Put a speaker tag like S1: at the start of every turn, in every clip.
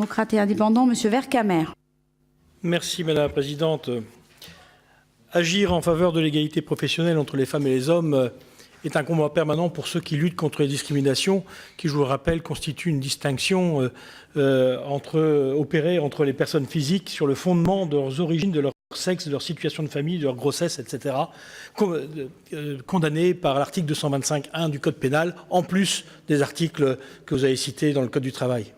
S1: Démocrates et indépendants, M. Vercamer.
S2: Merci Madame la Présidente. Agir en faveur de l'égalité professionnelle entre les femmes et les hommes est un combat permanent pour ceux qui luttent contre les discriminations, qui, je vous le rappelle, constituent une distinction opérée entre les personnes physiques sur le fondement de leurs origines, de leur sexe, de leur situation de famille, de leur grossesse, etc., condamnées par l'article 225.1 du Code pénal, en plus des articles que vous avez cités dans le Code du travail.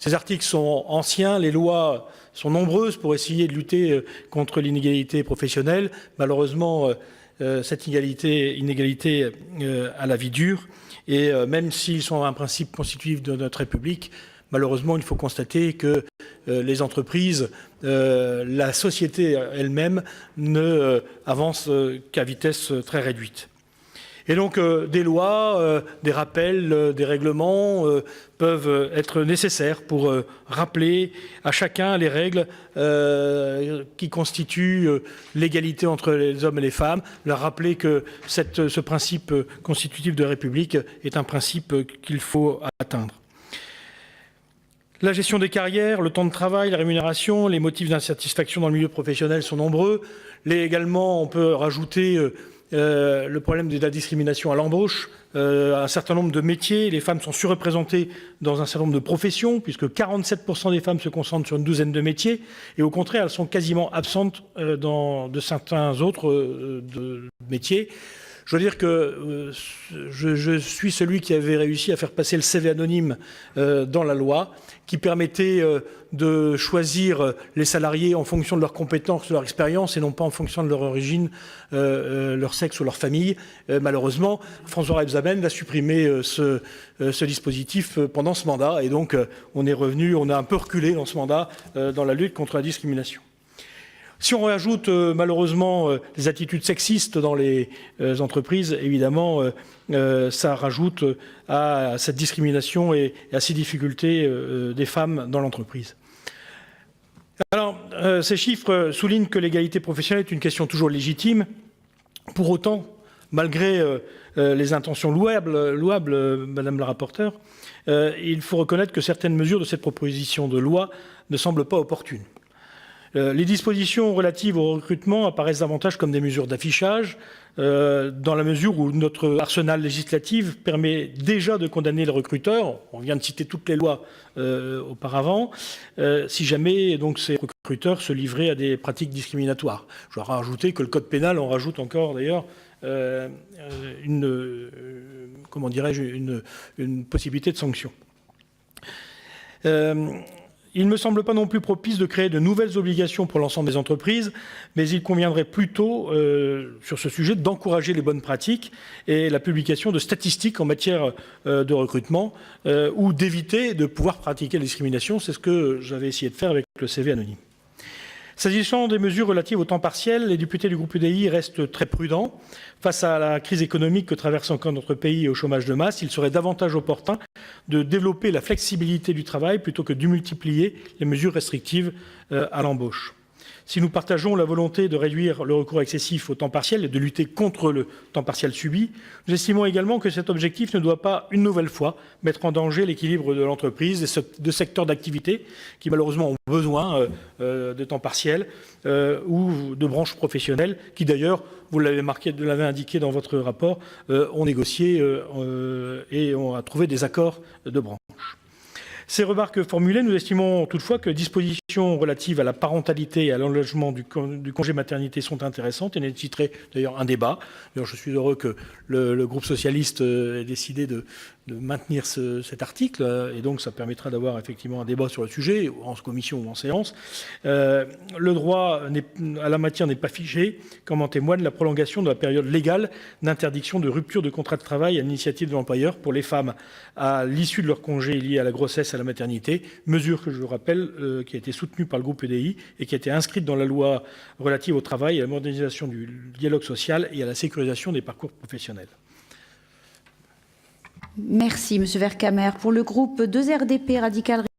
S2: Ces articles sont anciens, les lois sont nombreuses pour essayer de lutter contre l'inégalité professionnelle. Malheureusement, cette inégalité a la vie dure, et même s'ils sont un principe constitutif de notre République, malheureusement, il faut constater que les entreprises, la société elle-même ne avance qu'à vitesse très réduite. Et donc, des lois, des rappels, des règlements peuvent être nécessaires pour rappeler à chacun les règles qui constituent l'égalité entre les hommes et les femmes, leur rappeler que ce principe constitutif de la République est un principe qu'il faut atteindre. La gestion des carrières, le temps de travail, la rémunération, les motifs d'insatisfaction dans le milieu professionnel sont nombreux. Également, on peut rajouter le problème de la discrimination à l'embauche. Un certain nombre de métiers, les femmes sont surreprésentées dans un certain nombre de professions, puisque 47% des femmes se concentrent sur une douzaine de métiers, et au contraire, elles sont quasiment absentes de certains autres métiers. Je veux dire que je suis celui qui avait réussi à faire passer le CV anonyme dans la loi, qui permettait de choisir les salariés en fonction de leurs compétences, de leur expérience, et non pas en fonction de leur origine, leur sexe ou leur famille. Malheureusement, François Rebsamen a supprimé ce dispositif pendant ce mandat, et donc on a un peu reculé dans ce mandat dans la lutte contre la discrimination. Si on rajoute malheureusement les attitudes sexistes dans les entreprises, évidemment, ça rajoute à cette discrimination et à ces difficultés des femmes dans l'entreprise. Alors, ces chiffres soulignent que l'égalité professionnelle est une question toujours légitime. Pour autant, malgré les intentions louables, Madame la rapporteure, il faut reconnaître que certaines mesures de cette proposition de loi ne semblent pas opportunes. Les dispositions relatives au recrutement apparaissent davantage comme des mesures d'affichage, dans la mesure où notre arsenal législatif permet déjà de condamner le recruteur. On vient de citer toutes les lois auparavant, si jamais donc ces recruteurs se livraient à des pratiques discriminatoires. Je dois rajouter que le Code pénal en rajoute encore d'ailleurs une possibilité de sanction. Il ne me semble pas non plus propice de créer de nouvelles obligations pour l'ensemble des entreprises, mais il conviendrait plutôt, sur ce sujet, d'encourager les bonnes pratiques et la publication de statistiques en matière de recrutement ou d'éviter de pouvoir pratiquer la discrimination. C'est ce que j'avais essayé de faire avec le CV anonyme. S'agissant des mesures relatives au temps partiel, les députés du groupe UDI restent très prudents. Face à la crise économique que traverse encore notre pays et au chômage de masse, il serait davantage opportun de développer la flexibilité du travail plutôt que de multiplier les mesures restrictives à l'embauche. Si nous partageons la volonté de réduire le recours excessif au temps partiel et de lutter contre le temps partiel subi, nous estimons également que cet objectif ne doit pas, une nouvelle fois, mettre en danger l'équilibre de l'entreprise et de secteurs d'activité qui, malheureusement, ont besoin de temps partiel ou de branches professionnelles qui, d'ailleurs, vous l'avez indiqué dans votre rapport, ont négocié et ont trouvé des accords de branche. Ces remarques formulées, nous estimons toutefois que les dispositions relatives à la parentalité et à l'allongement du congé maternité sont intéressantes et nécessiteraient d'ailleurs un débat. D'ailleurs, je suis heureux que le groupe socialiste ait décidé de maintenir cet article, et donc ça permettra d'avoir effectivement un débat sur le sujet, en commission ou en séance. Le droit à la matière n'est pas figé, comme en témoigne la prolongation de la période légale d'interdiction de rupture de contrat de travail à l'initiative de l'employeur pour les femmes à l'issue de leur congé lié à la grossesse et à la maternité, mesure que je rappelle qui a été soutenue par le groupe UDI et qui a été inscrite dans la loi relative au travail, à la modernisation du dialogue social et à la sécurisation des parcours professionnels.
S1: Merci, M. Vercamer. Pour le groupe 2RDP Radical